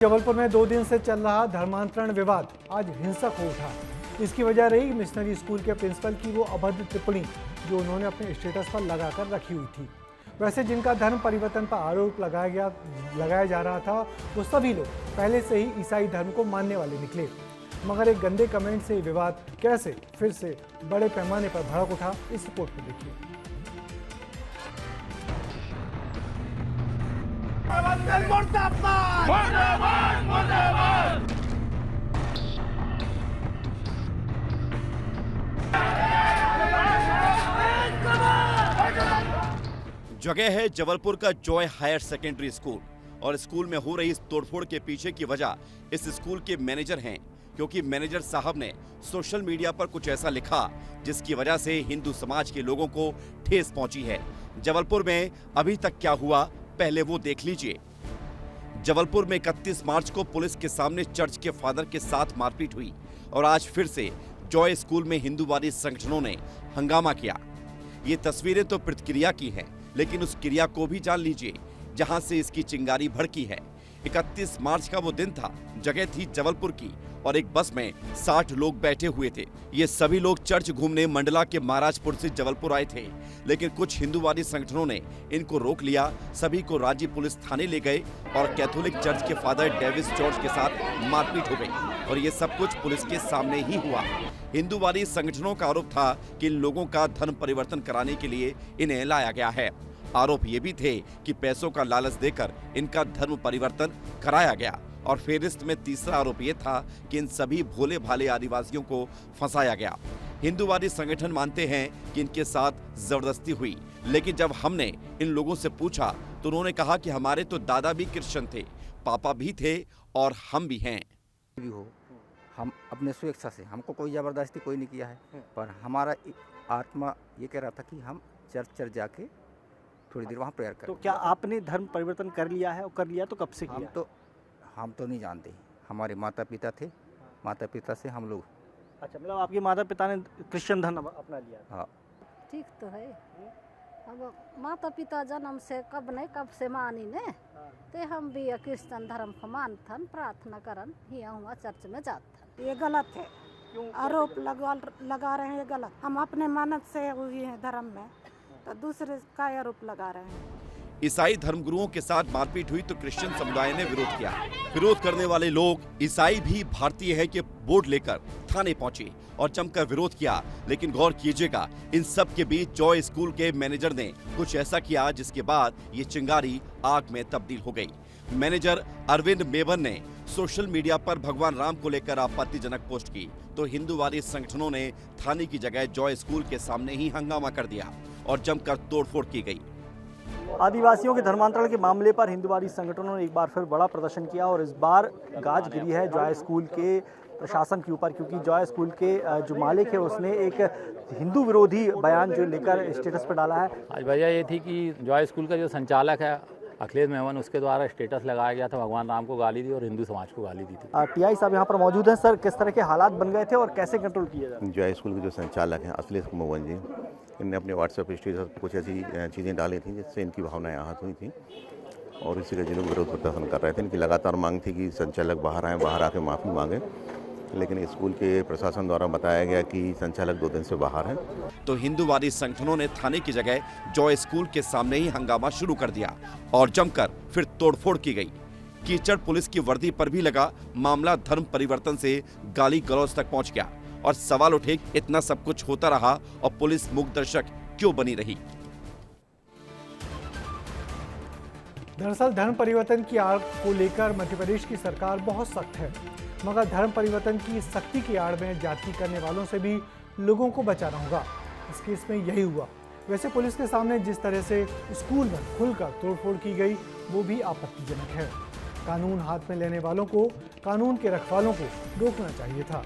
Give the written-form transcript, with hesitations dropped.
जबलपुर में 2 दिन से चल रहा धर्मांतरण विवाद आज हिंसक हो उठा। इसकी वजह रही मिशनरी स्कूल के प्रिंसिपल की वो अभद्र टिप्पणी जो उन्होंने अपने स्टेटस पर लगाकर रखी हुई थी। वैसे जिनका धर्म परिवर्तन पर आरोप लगाया जा रहा था वो सभी लोग पहले से ही ईसाई धर्म को मानने वाले निकले, मगर एक गंदे कमेंट से विवाद कैसे फिर से बड़े पैमाने पर भड़क उठा, इस रिपोर्ट में देखिए। जगह है जबलपुर का जॉय हायर सेकेंडरी स्कूल और स्कूल में हो रही इस तोड़फोड़ के पीछे की वजह इस स्कूल के मैनेजर हैं, क्योंकि मैनेजर साहब ने सोशल मीडिया पर कुछ ऐसा लिखा जिसकी वजह से हिंदू समाज के लोगों को ठेस पहुंची है। जबलपुर में अभी तक क्या हुआ पहले वो देख लीजिए। जबलपुर में 31 मार्च को पुलिस के सामने चर्च के फादर के साथ मारपीट हुई और आज फिर से जॉय स्कूल में हिंदूवादी संगठनों ने हंगामा किया। ये तस्वीरें तो प्रतिक्रिया की हैं, लेकिन उस क्रिया को भी जान लीजिए जहां से इसकी चिंगारी भड़की है। 31 मार्च का वो दिन था, जगह थी जबलपुर की और एक बस में 60 लोग बैठे हुए थे। ये सभी लोग चर्च घूमने मंडला के महाराजपुर से जबलपुर आए थे, लेकिन कुछ हिंदूवादी संगठनों ने इनको रोक लिया। सभी को राजी पुलिस थाने ले गए और कैथोलिक चर्च के फादर डेविस जॉर्ज के साथ मारपीट हो गई और ये सब कुछ पुलिस के सामने ही हुआ। हिंदूवादी संगठनों का आरोप था कि इन लोगों का धर्म परिवर्तन कराने के लिए इन्हें लाया गया है। आरोप ये भी थे कि पैसों का लालच देकर इनका धर्म परिवर्तन कराया गया और फेरिस्त में तीसरा आरोप ये था कि इन सभी भोले भाले आदिवासियों को फंसाया गया। हिंदूवादी संगठन मानते हैं कि इनके साथ जबरदस्ती हुई, लेकिन जब हमने इन लोगों से पूछा तो उन्होंने कहा कि हमारे तो दादा भी क्रिश्चियन थे, पापा भी थे और हम भी हैं। हम अपने स्वेच्छा से, हमको कोई ज़बरदस्ती कोई नहीं किया है, पर हमारा आत्मा ये कह रहा था कि हम चर्च जाके थोड़ी देर वहाँ प्रेयर करें। तो क्या आपने धर्म परिवर्तन कर लिया है और कर लिया तो कब से किया? हम तो नहीं जानते, हमारे माता पिता थे, माता पिता से हम लोग। अच्छा, मतलब आपके माता पिता ने क्रिश्चियन धर्म अपना लिया? हाँ, ठीक तो है। अब माता पिता जन्म से कब से मानी ने, ते हम भी क्रिश्चियन धर्म को मानथन, प्रार्थना करन, हिया हुआ चर्च में जाथन। ये गलत है, आरोप लगा रहे हैं, ये गलत। हम अपने मानस से हुए हैं धर्म में, तो दूसरे का आरोप लगा रहे हैं। ईसाई धर्मगुरुओं के साथ मारपीट हुई तो क्रिश्चियन समुदाय ने विरोध किया। विरोध करने वाले लोग ईसाई भी भारतीय है के बोर्ड लेकर थाने पहुंचे और जमकर विरोध किया, लेकिन गौर कीजिएगा इन सब के बीच जॉय स्कूल के मैनेजर ने कुछ ऐसा किया जिसके बाद ये चिंगारी आग में तब्दील हो गई। मैनेजर अरविंद मेवन ने सोशल मीडिया पर भगवान राम को लेकर आपत्तिजनक पोस्ट की तो हिंदूवादी संगठनों ने थाने की जगह जॉय स्कूल के सामने ही हंगामा कर दिया और जमकर तोड़फोड़ की गई। आदिवासियों के धर्मांतरण के मामले पर हिंदूवादी संगठनों ने एक बार फिर बड़ा प्रदर्शन किया और इस बार गाज गिरी है जॉय स्कूल के प्रशासन के ऊपर, क्योंकि जॉय स्कूल के जो मालिक है उसने एक हिंदू विरोधी बयान जो लेकर स्टेटस पर डाला है। आज वजह ये थी कि जॉय स्कूल का जो संचालक है अखिलेश मेमन, उसके द्वारा स्टेटस लगाया गया था, भगवान राम को गाली दी और हिंदू समाज को गाली दी थी। टीआई साहब यहाँ पर मौजूद हैं। सर, किस तरह के हालात बन गए थे और कैसे कंट्रोल किया जाए? जॉय स्कूल के जो संचालक हैं अखिलेश मेमन जी, इनने अपने व्हाट्सएप स्टेटस पर कुछ ऐसी चीज़ें डाली थी जिससे इनकी भावनाएं आहत हुई थी और इसी का जिन विरोध प्रदर्शन कर रहे थे। इनकी लगातार मांग थी कि संचालक बाहर आए, बाहर आके माफ़ी मांगे, लेकिन स्कूल के प्रशासन द्वारा बताया गया कि संचालक 2 दिन से बाहर है। तो हिंदूवादी संगठनों ने थाने की जगह जॉय स्कूल के सामने ही हंगामा शुरू कर दिया और जमकर फिर तोड़फोड़ की गई। कीचड़ पुलिस की वर्दी पर भी लगा। मामला धर्म परिवर्तन से गाली गलौज तक पहुंच गया और सवाल उठे, इतना सब कुछ होता रहा और पुलिस मूक दर्शक क्यों बनी रही? दरअसल धर्म परिवर्तन की आड़ को लेकर मध्य प्रदेश की सरकार बहुत सख्त है, मगर धर्म परिवर्तन की सख्ती की आड़ में जाति करने वालों से भी लोगों को बचाना होगा। इस केस में यही हुआ। वैसे पुलिस के सामने जिस तरह से स्कूल में खुलकर तोड़फोड़ की गई वो भी आपत्तिजनक है। कानून हाथ में लेने वालों को, कानून के रखवालों को रोकना चाहिए था।